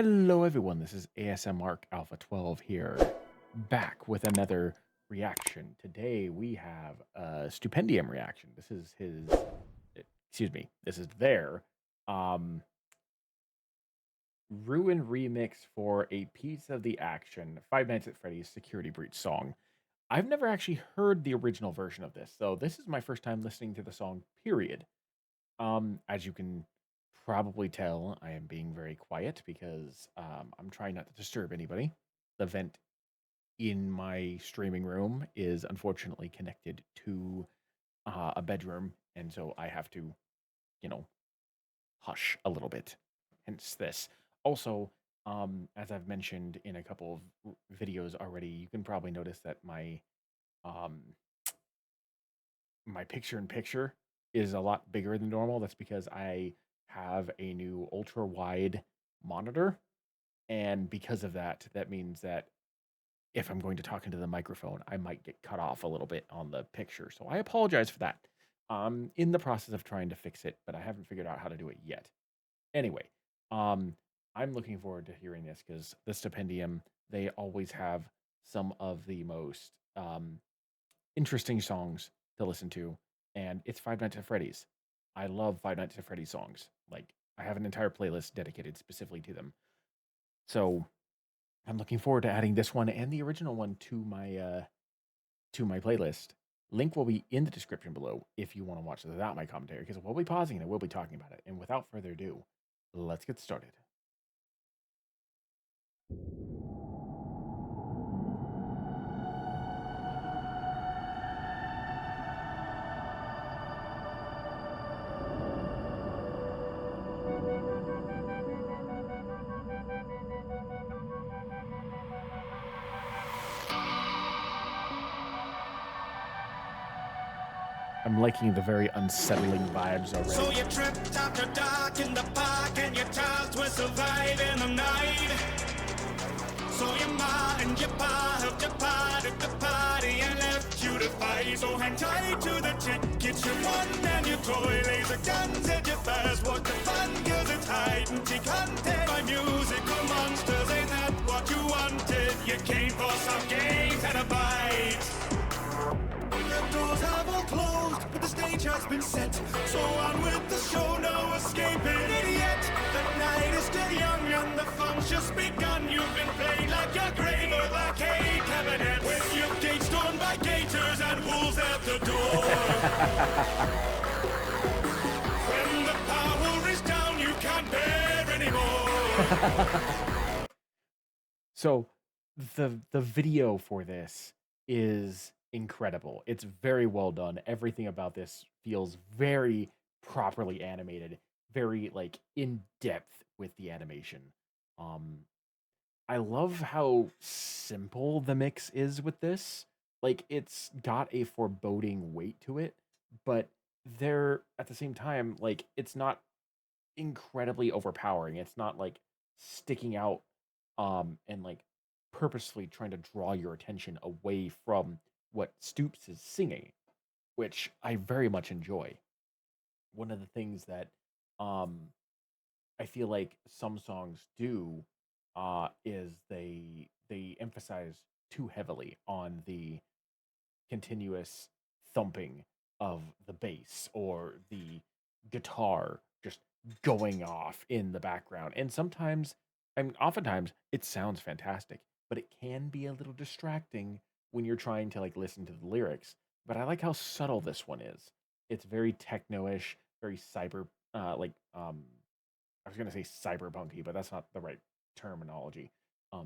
Hello everyone, this is ASMR Alpha 12 here, back with another reaction. Today we have a Stupendium reaction. This is this is their Ruin remix for a piece of the action Five Nights at Freddy's Security Breach song. I've never actually heard the original version of this, so this is my first time listening to the song, period. As you can probably tell, I am being very quiet because I'm trying not to disturb anybody. The vent in my streaming room is unfortunately connected to a bedroom, and so I have to, you know, hush a little bit. Hence this. Also, as I've mentioned in a couple of videos already, you can probably notice that um, my picture-in-picture is a lot bigger than normal. That's because I have a new ultra wide monitor, and because of that, that means that if I'm going to talk into the microphone, I might get cut off a little bit on the picture. So I apologize for that. I'm in the process of trying to fix it, but I haven't figured out how to do it yet. Anyway, I'm looking forward to hearing this because the Stupendium, they always have some of the most interesting songs to listen to, and it's Five Nights at Freddy's. I love Five Nights at Freddy's songs. Like, I have an entire playlist dedicated specifically to them. So I'm looking forward to adding this one and the original one to my playlist. Link will be in the description below if you want to watch it without my commentary, because we'll be pausing and we'll be talking about it. And without further ado, let's get started. I'm liking the very unsettling vibes already. So you tripped after dark in the park and your child was surviving the night. So your ma and your pa helped you part at the party and left you to fight. So hang tight to the tickets you won and your toy laser guns at your fast. What the fun, cause it's hide and seek hunted by musical monsters. Ain't that what you wanted? You came for some games and a bite. The doors have all closed, but the stage has been set. So on with the show, no escaping it yet. The night is still young and the fun's just begun. You've been played like your grave or arcade cabinet, with your gate stormed by gators and wolves at the door. When the power is down, you can't bear anymore. So the video for this is incredible. It's very well done. Everything about this feels very properly animated, very like in depth with the animation. I love how simple the mix is with this. Like, it's got a foreboding weight to it, but they're at the same time, like, it's not incredibly overpowering. It's not like sticking out and like purposefully trying to draw your attention away from what Stoops is singing, which I very much enjoy. One of the things that I feel like some songs do is they emphasize too heavily on the continuous thumping of the bass or the guitar just going off in the background. And sometimes, I mean, oftentimes it sounds fantastic, but it can be a little distracting when you're trying to like listen to the lyrics. But I like how subtle this one is. It's very techno-ish, very cyber I was gonna say cyberpunky, but that's not the right terminology.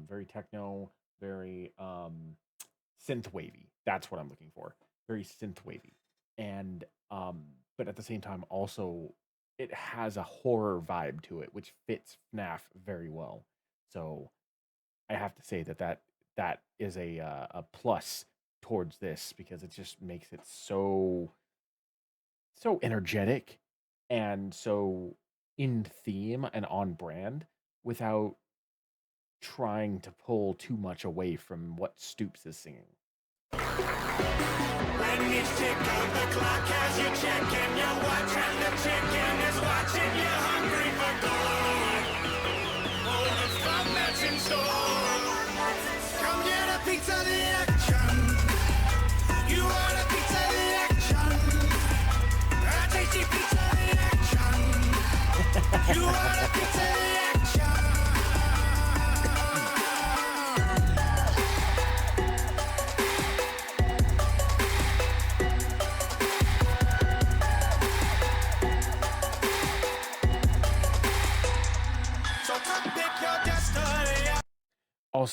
Very techno, very synth wavy. That's what I'm looking for. Very synth wavy. And but at the same time also it has a horror vibe to it, which fits FNAF very well. So I have to say that is a plus towards this, because it just makes it so energetic and so in theme and on brand without trying to pull too much away from what Stoops is singing. When you tick of the clock as you're checking your watch and the chicken is watching you hungry for gold. Oh, the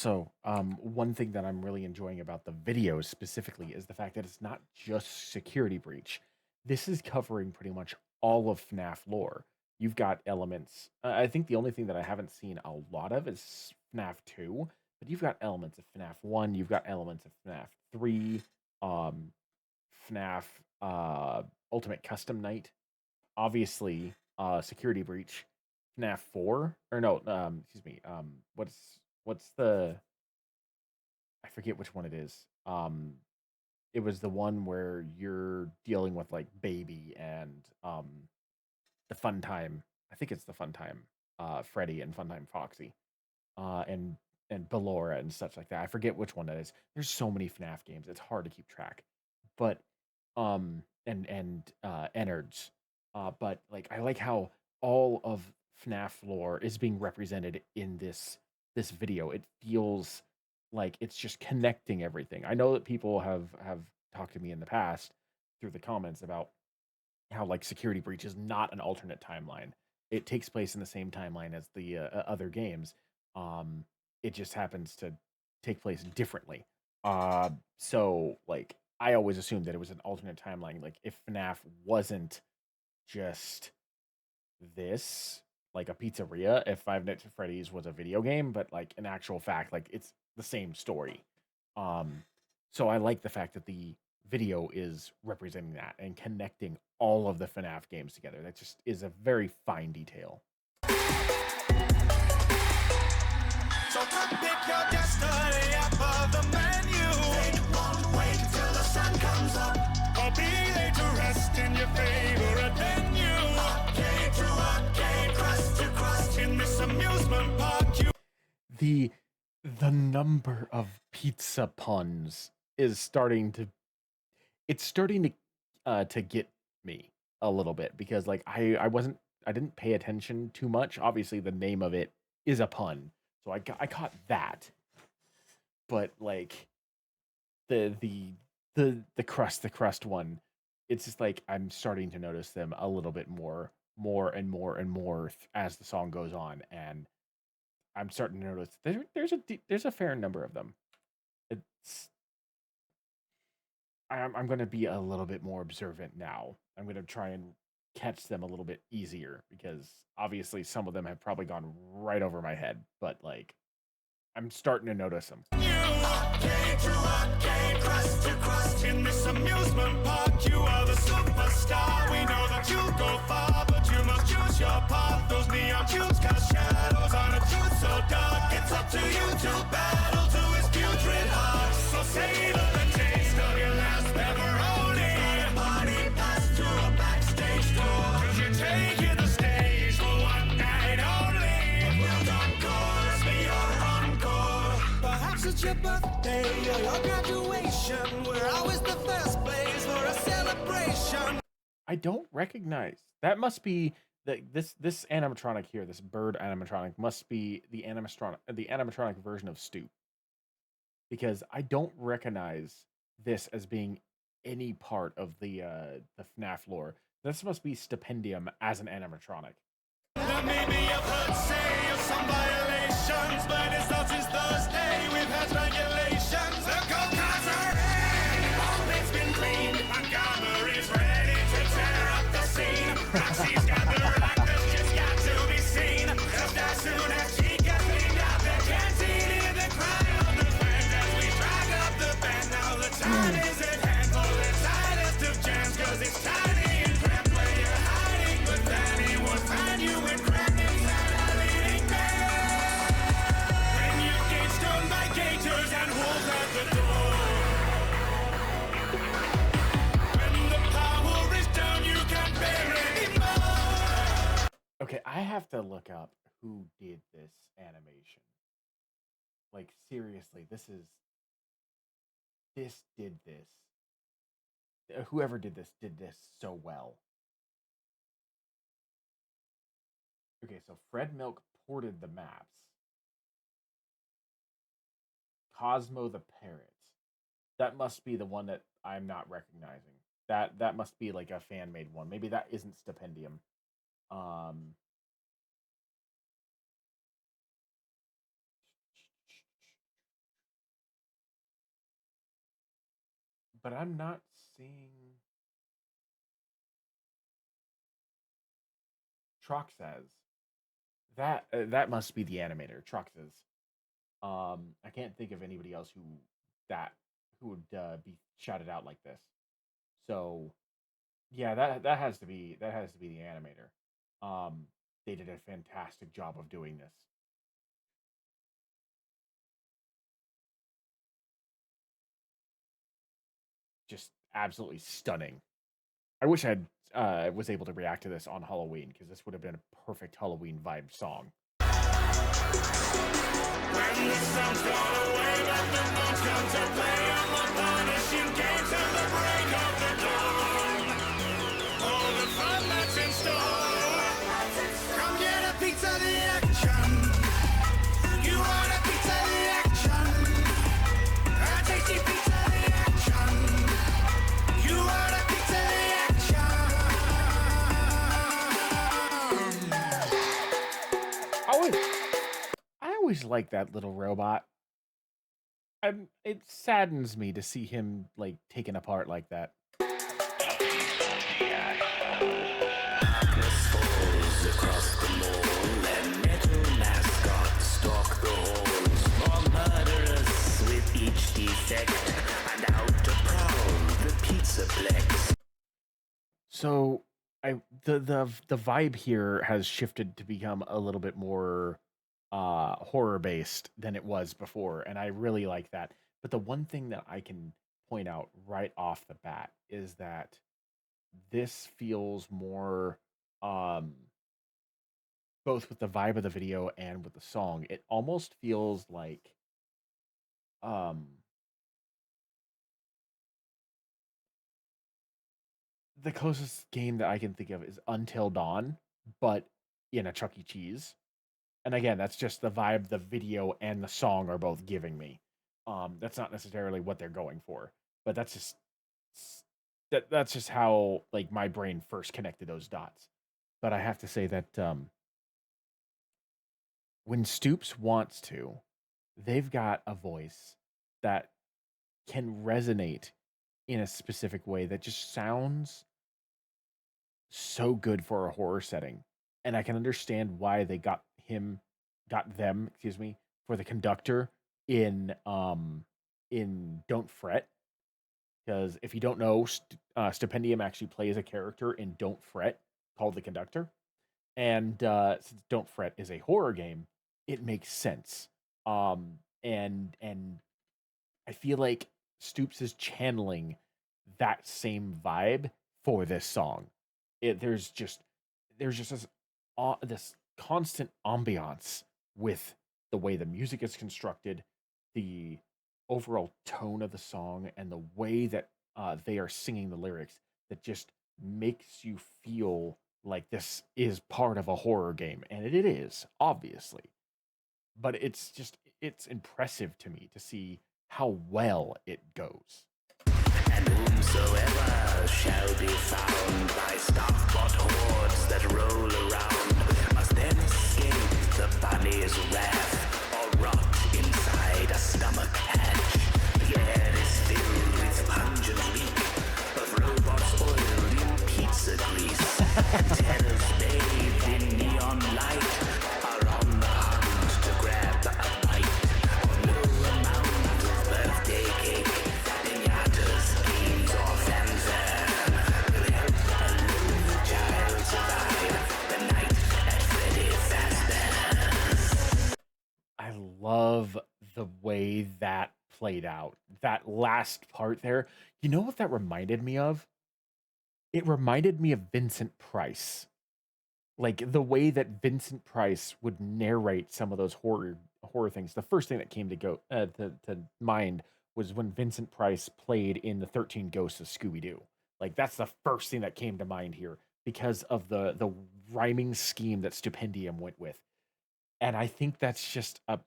Also, one thing that I'm really enjoying about the videos specifically is the fact that it's not just security breach. This is covering pretty much all of FNAF lore. You've got elements. I think the only thing that I haven't seen a lot of is FNAF 2, but you've got elements of FNAF 1, you've got elements of FNAF 3, um, FNAF Ultimate Custom Night, obviously Security Breach, FNAF 4, or no, excuse me, what's the I forget which one it is. It was the one where you're dealing with like Baby and the Fun Time. I think it's the Fun Time, Freddy and Funtime Foxy, uh, and and Ballora and such like that. I forget which one that is. There's so many FNAF games; it's hard to keep track. But and innards. But like I like how all of FNAF lore is being represented in this video. It feels like it's just connecting everything. I know that people have talked to me in the past through the comments about how like Security Breach is not an alternate timeline. It takes place in the same timeline as the other games. Um, it just happens to take place differently. So like I always assumed that it was an alternate timeline. Like if FNAF wasn't just this, like a pizzeria, if Five Nights at Freddy's was a video game, but like in actual fact, like it's the same story. Um, so I like the fact that the video is representing that and connecting all of the FNAF games together. That just is a very fine detail. So come pick your destiny above the menu. Fate won't wait till the sun comes up. Or be laid to rest in your favorite venue. Arcade to arcade, crust to crust in this amusement park. The the number of pizza puns is starting to it's starting to get me a little bit because like I didn't pay attention too much. Obviously, the name of it is a pun, so I caught that. But like the the the crust one, it's just like I'm starting to notice them a little bit more and more and more as the song goes on, and I'm starting to notice there's a fair number of them. It's I'm going to be a little bit more observant now. I'm going to try and catch them a little bit easier because obviously some of them have probably gone right over my head, but like I'm starting to notice them. Arcade to arcade, crust to crust in this amusement park. You are the superstar. We know that you'll go far, but you must choose your path. Those neon tubes cast shadows on a truth so dark. It's up to you to battle to his putrid heart. So savor the taste of your last pepperoni. Party pass to a backstage door. 'Cause you're taking the stage for one night only. Well done, chorus, be your encore. Perhaps it's your birthday or your graduation. We're always the first place for a celebration. I don't recognize. That must be this animatronic here, this bird animatronic must be the animatronic version of Stoop because I don't recognize this as being any part of the FNAF lore. This must be Stupendium as an animatronic. There may be a heard say of some violations, but it's not since Thursday we've had regulations. The go-karts are in, all it's been cleaned. Montgomery's ready to tear up the scene. Roxy's got the rockers, just got to be seen. Just as soon as she gets cleaned out, the canteen in the cry of the fans as we drag up the band. Now the time is at hand for the tightest of jams, 'cause it's tiny and cramped where you're hiding, but then he won't find you and cramped inside a leading man. When you get stoned by gators and wolves at the door. When the power is down, you can't bear anymore. Okay, I have to look up who did this animation. Like seriously, this did this. Whoever did this so well. Okay, so Fred Milk ported the maps. Cosmo the Parrot. That must be the one that I'm not recognizing. That must be like a fan made one. Maybe that isn't Stupendium. Um but I'm not seeing Troxas. That must be the animator, Troxas. I can't think of anybody else that who would be shouted out like this. So yeah, that has to be the animator. They did a fantastic job of doing this. Just absolutely stunning. I wish I was able to react to this on Halloween because this would have been a perfect Halloween vibe song. When the sun's gone away, but the moon's come to play on the punishing game till the break of the dawn. All the fun that's in store. Come get a piece of the action. You want a piece of the action? A tasty piece of the action. You want a piece of the action? I always like that little robot. It saddens me to see him like taken apart like that. Darkness falls across the mall, and metal mascots stalk the halls. More murderous with each defect, and out to prowl the pizzaplex. So the vibe here has shifted to become a little bit more horror based than it was before, and I really like that. But the one thing that I can point out right off the bat is that this feels more um both with the vibe of the video and with the song. It almost feels like um the closest game that I can think of is Until Dawn, but in a Chuck E. Cheese. And again, that's just the vibe the video and the song are both giving me. That's not necessarily what they're going for, but that's just how like my brain first connected those dots. But I have to say that when Stoops wants to, they've got a voice that can resonate in a specific way that just sounds so good for a horror setting. And I can understand why they got them, excuse me, for the conductor in Don't Fret. Because if you don't know, Stupendium actually plays a character in Don't Fret called the conductor. And since Don't Fret is a horror game, it makes sense. And I feel like Stoops is channeling that same vibe for this song. There's just this constant ambiance with the way the music is constructed, the overall tone of the song, and the way that they are singing the lyrics that just makes you feel like this is part of a horror game, and it is obviously, but it's impressive to me to see how well it goes. And whomsoever shall be found by stock-bought hordes that roll around must then escape the bunny's wrath or rot inside a stomach hatch. The air is filled with pungent reek of robots oiled in pizza grease. Antennas bathed in neon light are on the hunt to grab a bite. No amount of birthday cake, pinatas, games, or fanfare will help a lonely child survive the night at Freddy Fazbear's. I love the way that played out. That last part there. You know what that reminded me of? It reminded me of Vincent Price. Like the way that Vincent Price would narrate some of those horror things. The first thing that came to mind was when Vincent Price played in the 13 Ghosts of Scooby Doo. Like that's the first thing that came to mind here because of the rhyming scheme that Stupendium went with. And I think that's just a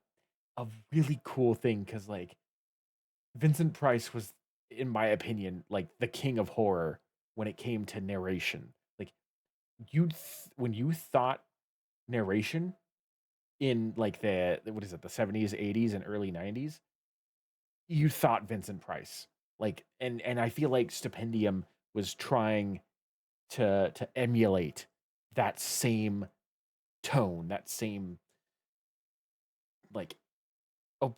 really cool thing because like Vincent Price was, in my opinion, like the king of horror when it came to narration. Like when you thought narration in like the what is it, the 70s, 80s, and early 90s, you thought Vincent Price. Like, and I feel like Stupendium was trying to emulate that same tone, that same like o-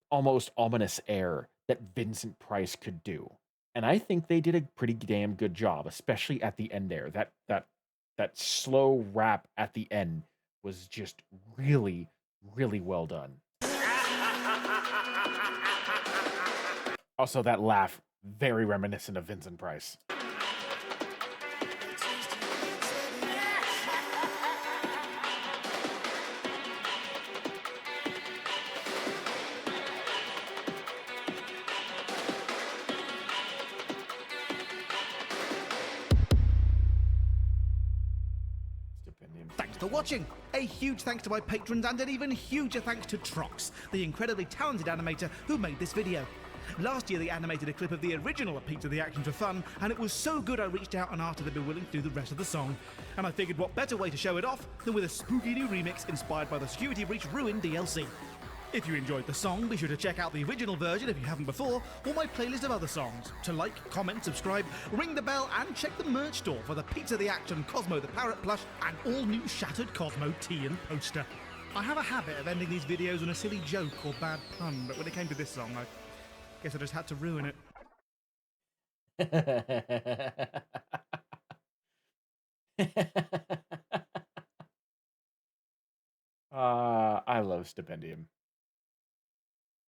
almost ominous air that Vincent Price could do. And I think they did a pretty damn good job, especially at the end there. That slow rap at the end was just really, really well done. Also, that laugh, very reminiscent of Vincent Price. Stupendium. Thanks for watching! A huge thanks to my patrons and an even huger thanks to Trox, the incredibly talented animator who made this video. Last year they animated a clip of the original A Pizza the Action for fun, and it was so good I reached out and asked if they'd be willing to do the rest of the song. And I figured what better way to show it off than with a spooky new remix inspired by the Security Breach Ruin DLC. If you enjoyed the song, be sure to check out the original version if you haven't before, or my playlist of other songs. To like, comment, subscribe, ring the bell, and check the merch store for the Pizza the Action, Cosmo the Parrot plush, and all new Shattered Cosmo tee and poster. I have a habit of ending these videos on a silly joke or bad pun, but when it came to this song, I guess I just had to ruin it. I love Stupendium.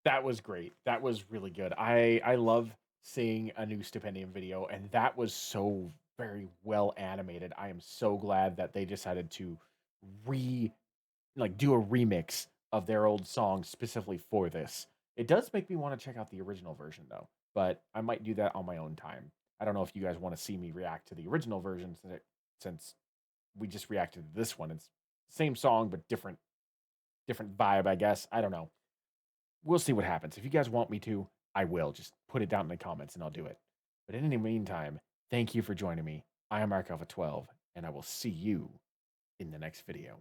That was great. That was really good. I love seeing a new Stupendium video, and that was so very well animated. I am so glad that they decided to re do a remix of their old song specifically for this. It does make me want to check out the original version though, but I might do that on my own time. I don't know if you guys want to see me react to the original version since we just reacted to this one. It's same song but different vibe, I guess. I don't know. We'll see what happens. If you guys want me to, I will. Just put it down in the comments and I'll do it. But in the meantime, thank you for joining me. I am ArcAlpha12, and I will see you in the next video.